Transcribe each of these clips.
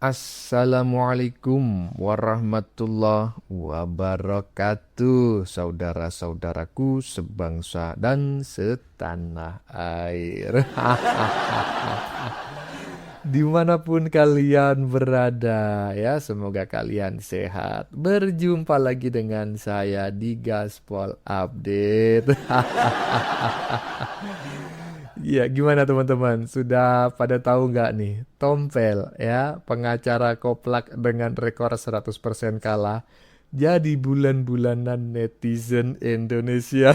Assalamualaikum warahmatullahi wabarakatuh, saudara-saudaraku sebangsa dan setanah air. Dimanapun kalian berada ya, semoga kalian sehat. Berjumpa lagi dengan saya di Gaspol Update. Ya, gimana teman-teman? Sudah pada tahu nggak nih? Tompel ya, pengacara koplak dengan rekor 100% kalah. Jadi bulan-bulanan netizen Indonesia.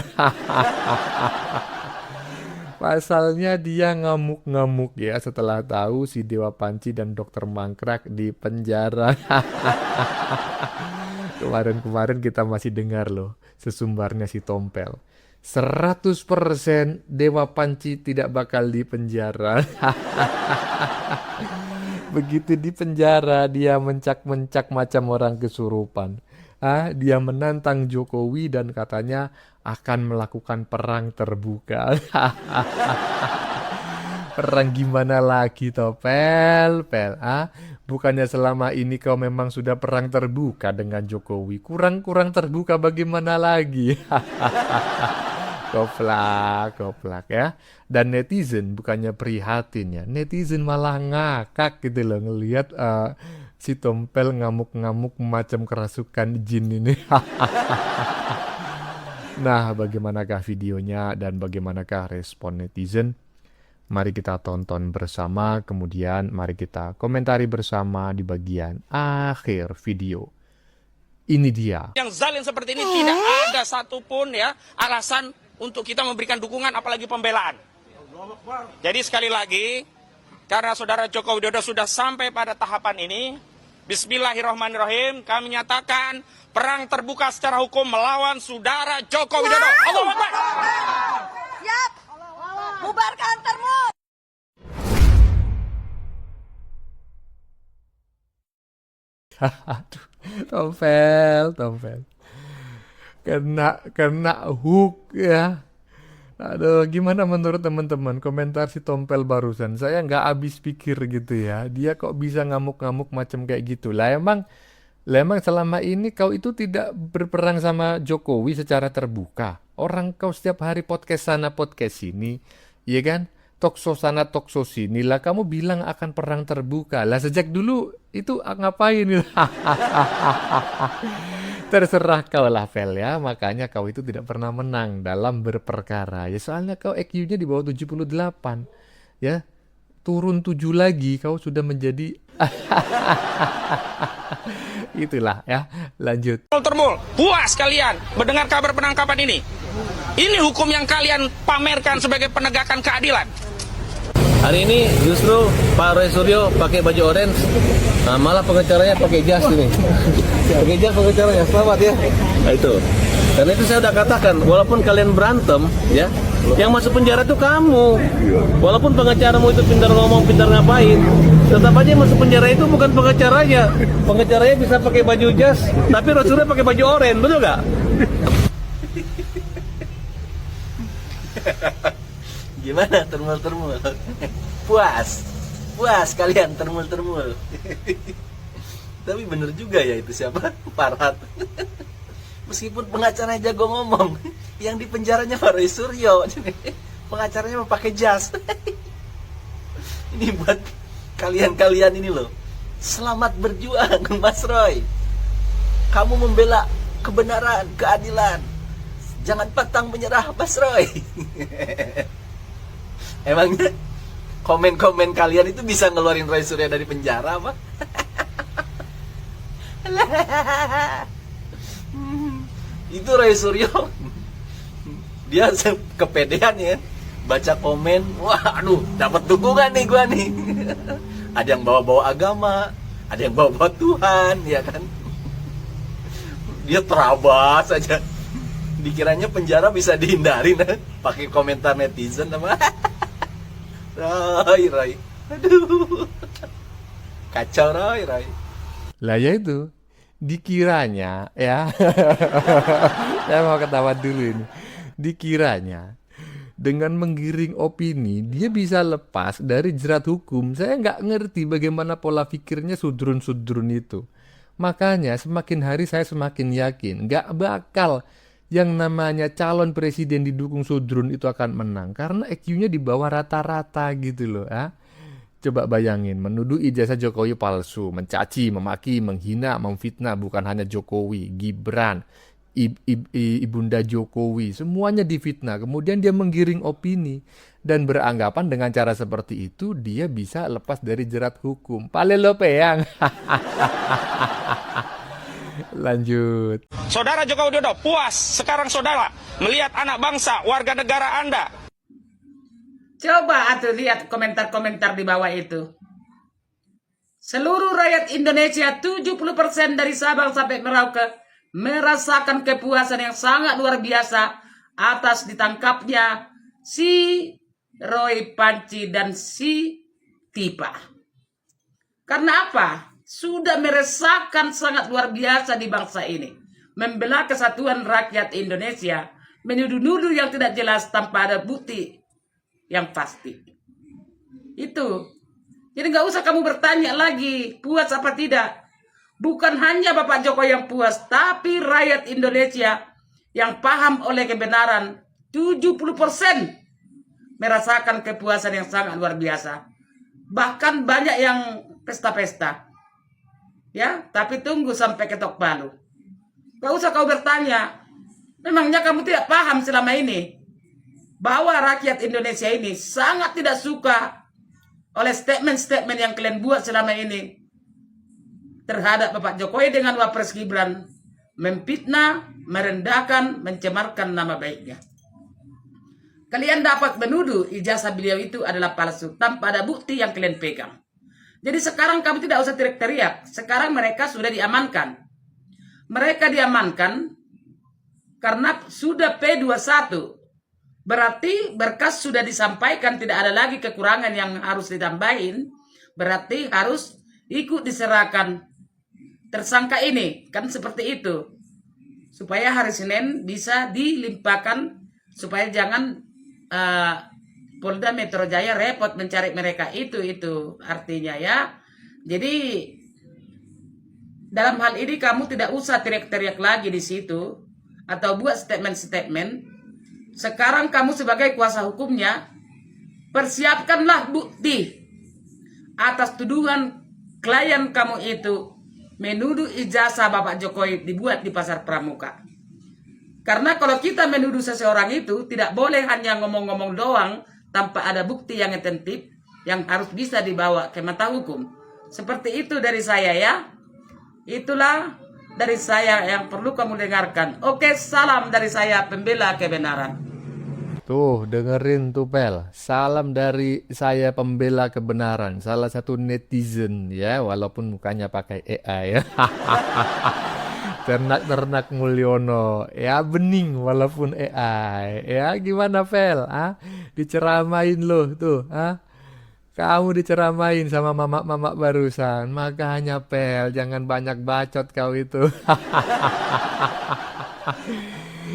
Pasalnya dia ngamuk-ngamuk ya setelah tahu si Dewa Panci dan Dokter Mangkrak di penjara. Kemarin-kemarin kita masih dengar loh sesumbarnya si Tompel. 100% Dewa Panci tidak bakal dipenjara. Begitu di penjara dia mencak-mencak macam orang kesurupan. Dia menantang Jokowi dan katanya akan melakukan perang terbuka. Perang gimana lagi toh, Pel? Bukannya selama ini kau memang sudah perang terbuka dengan Jokowi. Kurang-kurang terbuka bagaimana lagi? Koplak ya. Dan netizen bukannya prihatin ya. Netizen malah ngakak gitu loh ngelihat si Tompel ngamuk-ngamuk macam kerasukan jin ini. Nah, bagaimanakah videonya dan bagaimanakah respon netizen? Mari kita tonton bersama, kemudian mari kita komentari bersama di bagian akhir video. Ini dia. Yang zalim seperti ini tidak ada satupun ya alasan untuk kita memberikan dukungan apalagi pembelaan. Jadi sekali lagi, karena saudara Joko Widodo sudah sampai pada tahapan ini, bismillahirrahmanirrahim, kami nyatakan perang terbuka secara hukum melawan saudara Joko Widodo. Allahu Akbar. Siap. Bubarkan termu. Aduh, Tompel. Kena hook ya. Aduh, gimana menurut teman-teman komentar si Tompel barusan? Saya nggak habis pikir gitu ya. Dia kok bisa ngamuk-ngamuk macam kayak gitu? Lah emang selama ini kau itu tidak berperang sama Jokowi secara terbuka. Orang kau setiap hari podcast sana podcast sini, iya kan? Talkshow sana talkshow sini lah. Kamu bilang akan perang terbuka. Lah sejak dulu itu ngapain? Terserah kau lah, Vel ya. Makanya kau itu tidak pernah menang dalam berperkara. Ya soalnya kau IQ-nya di bawah 78. Ya. Turun 7 lagi kau sudah menjadi itulah ya. Lanjut. Termul, puas kalian mendengar kabar penangkapan ini. Ini hukum yang kalian pamerkan sebagai penegakan keadilan. Hari ini justru Pak Roy Suryo pakai baju orange, malah pengacaranya pakai jas ini. Pakai jas pengacaranya, selamat ya. Nah itu. Karena itu saya udah katakan, walaupun kalian berantem, ya, yang masuk penjara itu kamu. Walaupun pengacaramu itu pintar ngomong, pintar ngapain, tetap aja yang masuk penjara itu bukan pengacaranya. Pengacaranya bisa pakai baju jas, tapi Roy Suryo pakai baju orange, betul nggak? Gimana termul? Puas kalian termul. Tapi bener juga ya itu siapa? Farhad. Meskipun pengacaranya jago ngomong, yang di penjaranya Pak Roy Suryo, pengacaranya mau pakai jas. Ini buat kalian ini loh. Selamat berjuang Mas Roy. Kamu membela kebenaran, keadilan. Jangan pantang menyerah Mas Roy. Emangnya komen-komen kalian itu bisa ngeluarin Roy Suryo dari penjara apa? Itu Roy Suryo, dia kepedean ya, baca komen, wah aduh dapat dukungan nih gua nih. Ada yang bawa-bawa agama, ada yang bawa-bawa Tuhan, ya kan? Dia terabas aja. Dikiranya penjara bisa dihindari, pakai komentar netizen sama Roy. Aduh. Kacau Roy. Lah ya itu. Dikiranya ya. Saya mau ketawa dulu ini. Dikiranya dengan menggiring opini, dia bisa lepas dari jerat hukum. Saya nggak ngerti bagaimana pola pikirnya sudrun-sudrun itu. Makanya semakin hari saya semakin yakin, nggak bakal yang namanya calon presiden didukung sudrun itu akan menang. Karena IQ-nya di bawah rata-rata gitu loh. Coba bayangin, menuduh ijazah Jokowi palsu, mencaci, memaki, menghina, memfitnah bukan hanya Jokowi, Gibran, Ibunda Jokowi, semuanya difitnah. Kemudian dia menggiring opini dan beranggapan dengan cara seperti itu dia bisa lepas dari jerat hukum. Pale lo peyang. Lanjut. Saudara Joko Widodo puas sekarang saudara melihat anak bangsa warga negara Anda. Coba atuh lihat komentar-komentar di bawah itu. Seluruh rakyat Indonesia 70% dari Sabang sampai Merauke merasakan kepuasan yang sangat luar biasa atas ditangkapnya si Roy Panci dan si Tipa. Karena apa? Sudah meresahkan sangat luar biasa di bangsa ini. Membela kesatuan rakyat Indonesia, menuduh-nuduh yang tidak jelas tanpa ada bukti yang pasti. Itu. Jadi nggak usah kamu bertanya lagi puas apa tidak. Bukan hanya Bapak Jokowi yang puas, tapi rakyat Indonesia yang paham oleh kebenaran 70% merasakan kepuasan yang sangat luar biasa. Bahkan banyak yang pesta-pesta. Ya, tapi tunggu sampai ketok palu. Nggak usah kau bertanya. Memangnya kamu tidak paham selama ini bahwa rakyat Indonesia ini sangat tidak suka oleh statement-statement yang kalian buat selama ini terhadap Bapak Jokowi dengan Wapres Gibran, memfitnah, merendahkan, mencemarkan nama baiknya. Kalian dapat menuduh ijazah beliau itu adalah palsu tanpa ada bukti yang kalian pegang. Jadi sekarang kamu tidak usah teriak-teriak. Sekarang mereka sudah diamankan. Mereka diamankan karena sudah P21. Berarti berkas sudah disampaikan, tidak ada lagi kekurangan yang harus ditambahin. Berarti harus ikut diserahkan tersangka ini. Kan seperti itu. Supaya hari Senin bisa dilimpahkan. Supaya jangan Polda Metro Jaya repot mencari mereka. Itu artinya ya. Jadi dalam hal ini kamu tidak usah teriak-teriak lagi di situ. Atau buat statement-statement. Sekarang kamu sebagai kuasa hukumnya, persiapkanlah bukti atas tuduhan klien kamu itu menuduh ijazah Bapak Jokowi dibuat di Pasar Pramuka. Karena kalau kita menuduh seseorang itu, tidak boleh hanya ngomong-ngomong doang tanpa ada bukti yang otentik yang harus bisa dibawa ke mata hukum. Seperti itu dari saya ya. Itulah dari saya yang perlu kamu dengarkan. Oke, salam dari saya pembela kebenaran. Tuh, dengerin tuh Pel. Salam dari saya pembela kebenaran. Salah satu netizen ya, walaupun mukanya pakai AI ya. Ternak-ternak Mulyono. Ya bening walaupun AI. Ya gimana Pel? Diceramain loh tuh. Kamu diceramain sama mamak-mamak barusan. Makanya Pel, jangan banyak bacot kau itu.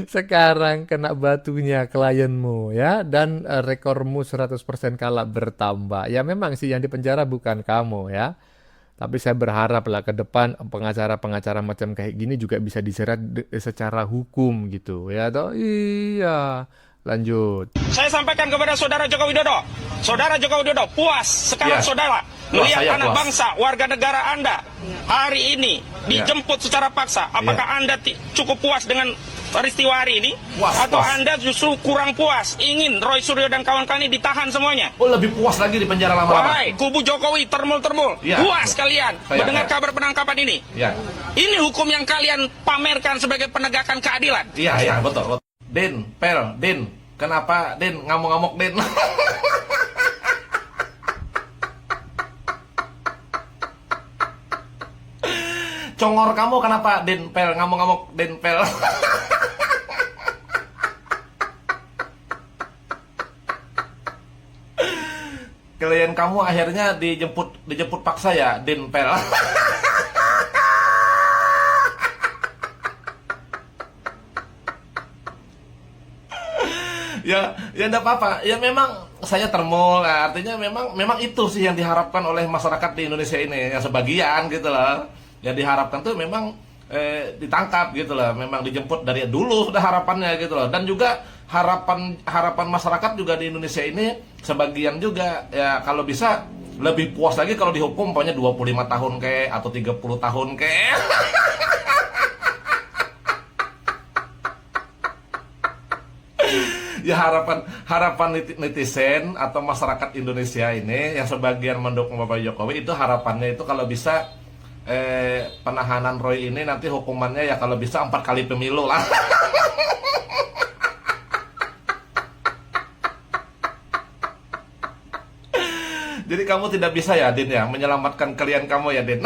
Sekarang kena batunya klienmu ya. Dan rekormu 100% kalah bertambah. Ya memang sih yang dipenjara bukan kamu ya. Tapi saya berharap lah ke depan pengacara-pengacara macam kayak gini juga bisa dijerat secara hukum gitu ya toh. Iya. Lanjut. Saya sampaikan kepada saudara Joko Widodo. Saudara Joko Widodo puas sekarang Ya. saudara melihat saya anak puas. bangsa warga negara Anda hari ini dijemput secara paksa. Apakah Anda cukup puas dengan peristiwa hari ini? Puas, Atau puas. Anda justru kurang puas ingin Roy Suryo dan kawan-kawan ini ditahan semuanya? Oh, lebih puas lagi di penjara lama-lama. Wahai kubu Jokowi termul-termul, Ya. puas kalian Saya- mendengar saya. kabar penangkapan ini? Ya, Ini hukum yang kalian pamerkan sebagai penegakan keadilan. iya, betul. Din, Pel, Din, kenapa Din ngamuk-ngamuk Din? Congor kamu kenapa Din, Pel, ngamuk-ngamuk Din, Pel? Klien kamu akhirnya dijemput paksa ya, Din, Pel? Ya enggak apa-apa. Ya memang saya termul, artinya memang itu sih yang diharapkan oleh masyarakat di Indonesia ini, yang sebagian gitu loh. Yang diharapkan tuh memang ditangkap gitu loh, memang dijemput dari dulu udah harapannya gitu loh. Dan juga harapan masyarakat juga di Indonesia ini sebagian juga ya kalau bisa lebih puas lagi kalau dihukum pokoknya 25 tahun kek atau 30 tahun kek. Ya harapan netizen atau masyarakat Indonesia ini yang sebagian mendukung Bapak Jokowi itu harapannya itu kalau bisa penahanan Roy ini nanti hukumannya ya kalau bisa 4 kali pemilu lah. Jadi kamu tidak bisa ya Din ya menyelamatkan klien kamu ya Din.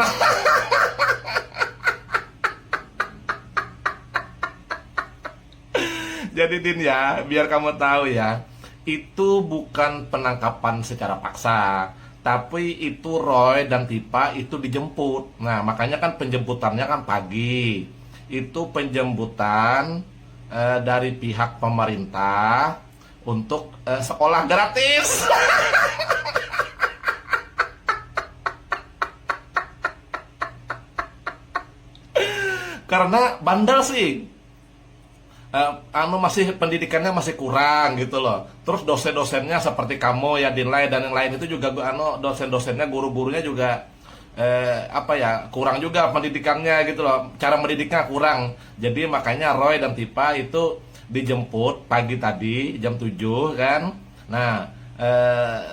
Jadi Din ya, biar kamu tahu ya, itu bukan penangkapan secara paksa, tapi itu Roy dan Tipa itu dijemput. Nah, makanya kan penjemputannya kan pagi. Itu penjemputan dari pihak pemerintah untuk sekolah gratis. Karena bandel sih. Masih pendidikannya masih kurang gitu loh. Terus dosen-dosennya seperti kamu ya Dinlay dan yang lain itu juga dosen-dosennya guru-gurunya juga kurang juga pendidikannya gitu loh. Cara mendidiknya kurang. Jadi makanya Roy dan Tipa itu dijemput pagi tadi jam 7 kan. Nah,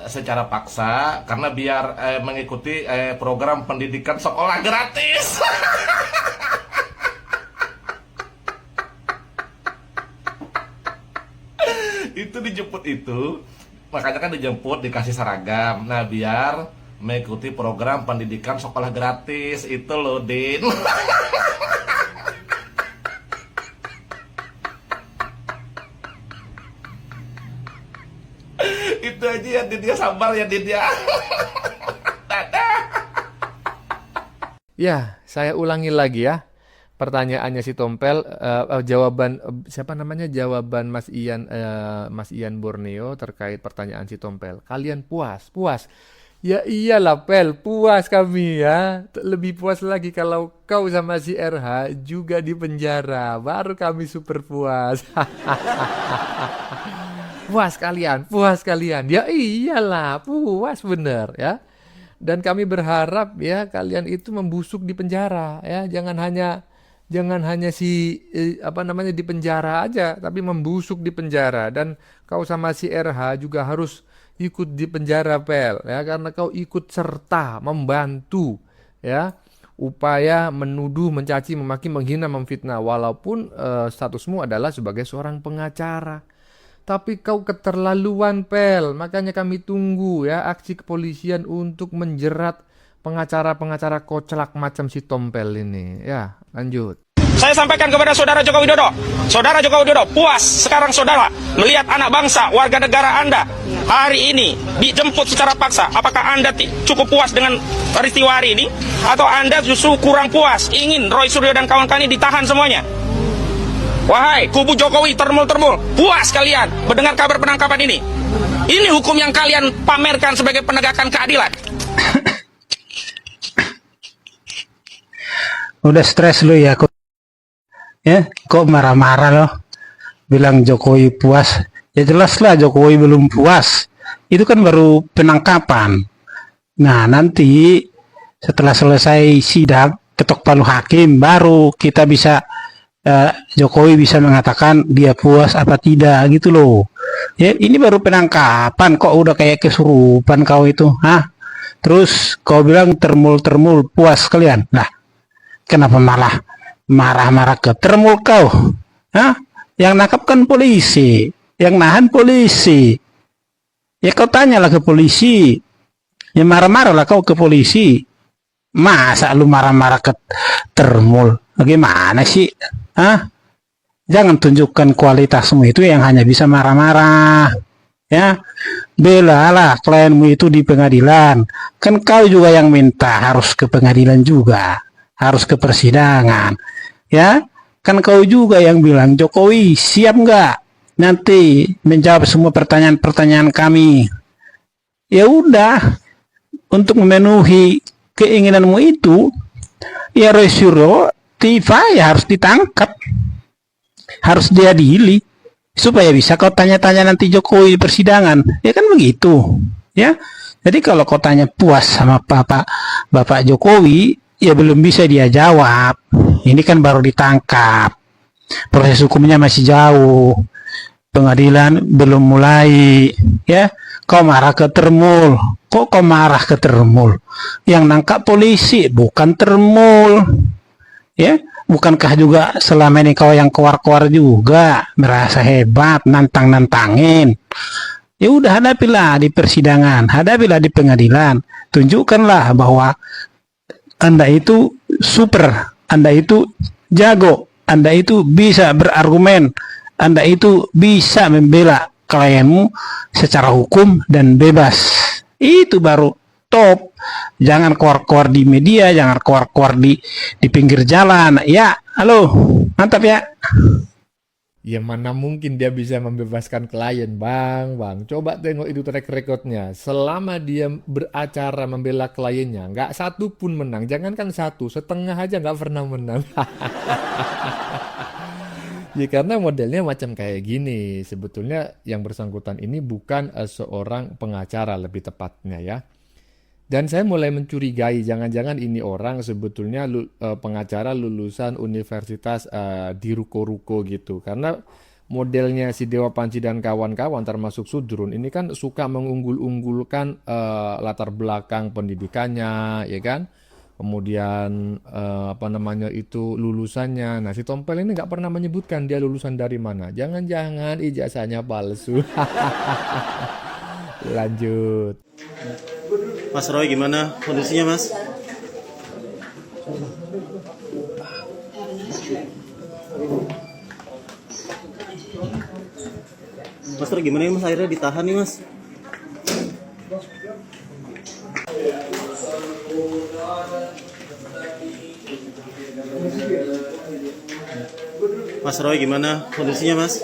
secara paksa karena biar mengikuti program pendidikan sekolah gratis. Itu dijemput itu, makanya kan dijemput dikasih seragam. Nah, biar mengikuti program pendidikan sekolah gratis itu loh, Din. Itu aja ya, Din ya, sabar ya, Din ya. Dadah. Ya, saya ulangi lagi ya. Pertanyaannya si Tompel, jawaban siapa namanya? Jawaban Mas Ian Borneo terkait pertanyaan si Tompel. Kalian puas? Puas. Ya iyalah Pel, puas kami ya. Lebih puas lagi kalau kau sama si RH juga di penjara. Baru kami super puas. Puas kalian. Ya iyalah, puas bener ya. Dan kami berharap ya kalian itu membusuk di penjara ya. Jangan hanya di penjara aja, tapi membusuk di penjara. Dan kau sama si RH juga harus ikut di penjara Pel ya, karena kau ikut serta membantu ya upaya menuduh, mencaci, memaki, menghina, memfitnah, walaupun statusmu adalah sebagai seorang pengacara. Tapi kau keterlaluan Pel, makanya kami tunggu ya aksi kepolisian untuk menjerat pengacara-pengacara koclak macam si Tompel ini. Ya, lanjut. Saya sampaikan kepada Saudara Joko Widodo. Saudara Joko Widodo, puas sekarang saudara melihat anak bangsa, warga negara Anda hari ini dijemput secara paksa. Apakah Anda cukup puas dengan peristiwa hari ini? Atau Anda justru kurang puas, ingin Roy Suryo dan kawan-kawan ini ditahan semuanya? Wahai kubu Jokowi termul-termul, puas kalian mendengar kabar penangkapan ini? Ini hukum yang kalian pamerkan sebagai penegakan keadilan. Udah stres lu ya kok. Ya, kok marah-marah loh. Bilang Jokowi puas. Ya jelaslah Jokowi belum puas. Itu kan baru penangkapan. Nah, nanti setelah selesai sidang ketok palu hakim baru kita bisa Jokowi bisa mengatakan dia puas apa tidak gitu loh. Ya, ini baru penangkapan kok udah kayak kesurupan kau itu. Hah? Terus kau bilang termul-termul puas kalian. Nah, kenapa malah marah-marah ke termul kau? Hah? Yang nangkap kan polisi, yang nahan polisi. Ya kau tanyalah ke polisi. Ya marah-marahlah kau ke polisi. Masa lu marah-marah ke termul? Bagaimana sih? Hah? Jangan tunjukkan kualitasmu itu yang hanya bisa marah-marah. Ya, belalah klienmu itu di pengadilan. Kan kau juga yang minta harus ke pengadilan juga, harus ke persidangan. Ya, kan kau juga yang bilang Jokowi siap nggak nanti menjawab semua pertanyaan-pertanyaan kami. Ya udah, untuk memenuhi keinginanmu itu, ya Roy Suryo TV ya harus ditangkap, harus diadili, supaya bisa kau tanya-tanya nanti Jokowi di persidangan. Ya kan begitu, ya. Jadi kalau kau tanya puas sama Bapak Jokowi, ya belum bisa dia jawab. Ini kan baru ditangkap. Proses hukumnya masih jauh. Pengadilan belum mulai, ya. Kau marah ke Termul. Kok kau marah ke Termul? Yang nangkap polisi, bukan Termul. Ya, bukankah juga selama ini kau yang keluar-keluar juga, merasa hebat, nantang-nantangin? Ya udah, hadapilah di persidangan, hadapilah di pengadilan. Tunjukkanlah bahwa Anda itu super, Anda itu jago, Anda itu bisa berargumen, Anda itu bisa membela klienmu secara hukum dan bebas. Itu baru top. Jangan keluar-keluar di media, jangan keluar-keluar di pinggir jalan. Ya, halo, mantap ya. Ya mana mungkin dia bisa membebaskan klien, Bang. Coba tengok itu track recordnya. Selama dia beracara membela kliennya, nggak satu pun menang. Jangankan satu, setengah aja nggak pernah menang. Ya karena modelnya macam kayak gini. Sebetulnya yang bersangkutan ini bukan seorang pengacara lebih tepatnya ya. Dan saya mulai mencurigai jangan-jangan ini orang sebetulnya pengacara lulusan universitas di ruko-ruko gitu. Karena modelnya si Dewa Panci dan kawan-kawan termasuk Sudrun ini kan suka mengunggul-unggulkan latar belakang pendidikannya ya kan. Kemudian lulusannya. Nah si Tompel ini nggak pernah menyebutkan dia lulusan dari mana. Jangan-jangan ijazahnya palsu. Lanjut. Mas Roy gimana kondisinya Mas? Mas Roy gimana ya Mas, akhirnya ditahan nih Mas? Mas Roy gimana kondisinya Mas?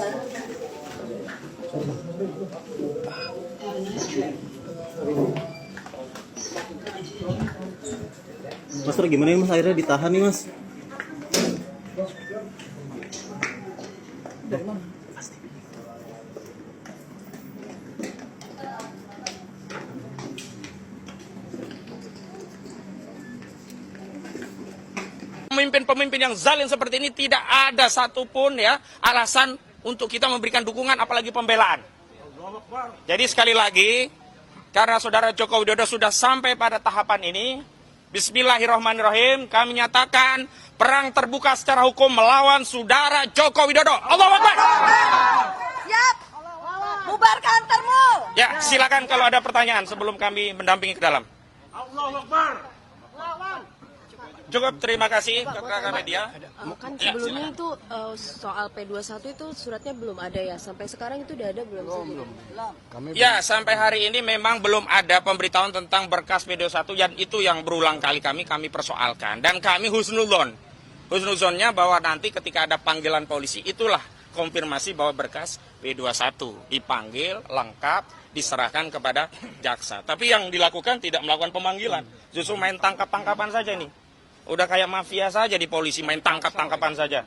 Mas Roy gimana ya Mas, akhirnya ditahan nih Mas? Pemimpin-pemimpin yang zalim seperti ini tidak ada satupun ya alasan untuk kita memberikan dukungan apalagi pembelaan. Jadi sekali lagi, karena Saudara Joko Widodo sudah sampai pada tahapan ini, Bismillahirrahmanirrahim, kami nyatakan perang terbuka secara hukum melawan Saudara Joko Widodo. Allahu Akbar. Siap. Bubarkan Termul. Ya, silakan kalau ada pertanyaan sebelum kami mendampingi ke dalam. Cukup, terima kasih rekan media. Kan sebelumnya itu soal P21 itu suratnya belum ada ya. Sampai sekarang itu udah ada belum? Belum. Ya, sampai hari ini memang belum ada pemberitahuan tentang berkas P21 dan itu yang berulang kali kami persoalkan. Dan kami husnuzonnya bahwa nanti ketika ada panggilan polisi itulah konfirmasi bahwa berkas P21 dipanggil lengkap diserahkan kepada jaksa. Tapi yang dilakukan tidak melakukan pemanggilan, justru main tangkap-tangkapan saja nih. Udah kayak mafia saja di polisi, main tangkap-tangkapan saja.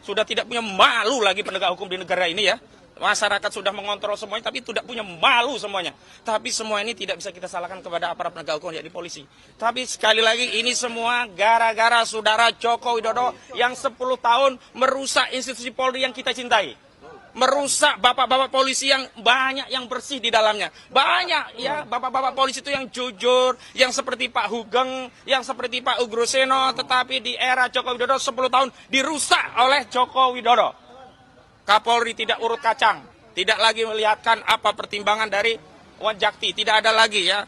Sudah tidak punya malu lagi penegak hukum di negara ini ya. Masyarakat sudah mengontrol semuanya, tapi tidak punya malu semuanya. Tapi semua ini tidak bisa kita salahkan kepada aparat penegak hukum, yakni polisi. Tapi sekali lagi, ini semua gara-gara Saudara Joko Widodo yang 10 tahun merusak institusi Polri yang kita cintai. Merusak bapak-bapak polisi yang banyak yang bersih di dalamnya. Banyak ya bapak-bapak polisi itu yang jujur, yang seperti Pak Hugeng, yang seperti Pak Ugroseno, tetapi di era Joko Widodo 10 tahun dirusak oleh Joko Widodo. Kapolri tidak urut kacang, tidak lagi melihatkan apa pertimbangan dari Wanjakti, tidak ada lagi ya.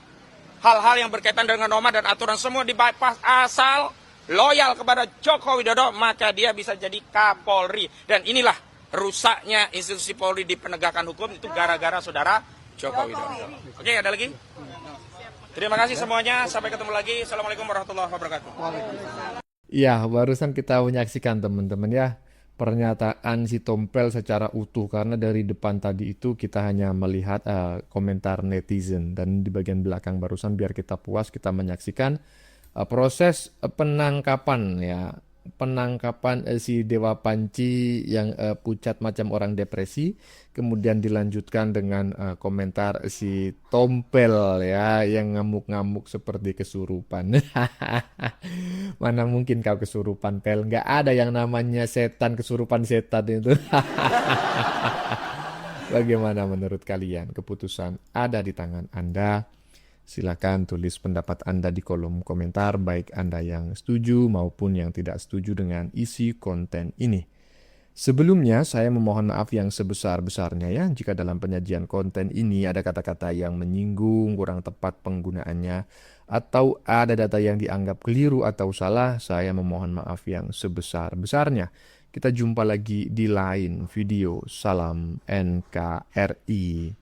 Hal-hal yang berkaitan dengan norma dan aturan semua di-bypass, asal loyal kepada Joko Widodo, maka dia bisa jadi Kapolri. Dan inilah rusaknya institusi Polri di penegakan hukum itu gara-gara Saudara Joko Widodo. Oke, ada lagi? Terima kasih semuanya. Sampai ketemu lagi. Assalamualaikum warahmatullahi wabarakatuh. Ya, barusan kita menyaksikan teman-teman ya pernyataan si Tompel secara utuh, karena dari depan tadi itu kita hanya melihat komentar netizen, dan di bagian belakang barusan biar kita puas kita menyaksikan proses penangkapan ya, penangkapan si Dewa Panci yang pucat macam orang depresi, kemudian dilanjutkan dengan komentar si Tompel ya yang ngamuk-ngamuk seperti kesurupan. Mana mungkin kau kesurupan, Pel? Nggak ada yang namanya setan kesurupan setan itu. Bagaimana menurut kalian? Keputusan ada di tangan Anda. Silakan tulis pendapat Anda di kolom komentar, baik Anda yang setuju maupun yang tidak setuju dengan isi konten ini. Sebelumnya, saya memohon maaf yang sebesar-besarnya ya, jika dalam penyajian konten ini ada kata-kata yang menyinggung, kurang tepat penggunaannya, atau ada data yang dianggap keliru atau salah, saya memohon maaf yang sebesar-besarnya. Kita jumpa lagi di lain video. Salam NKRI.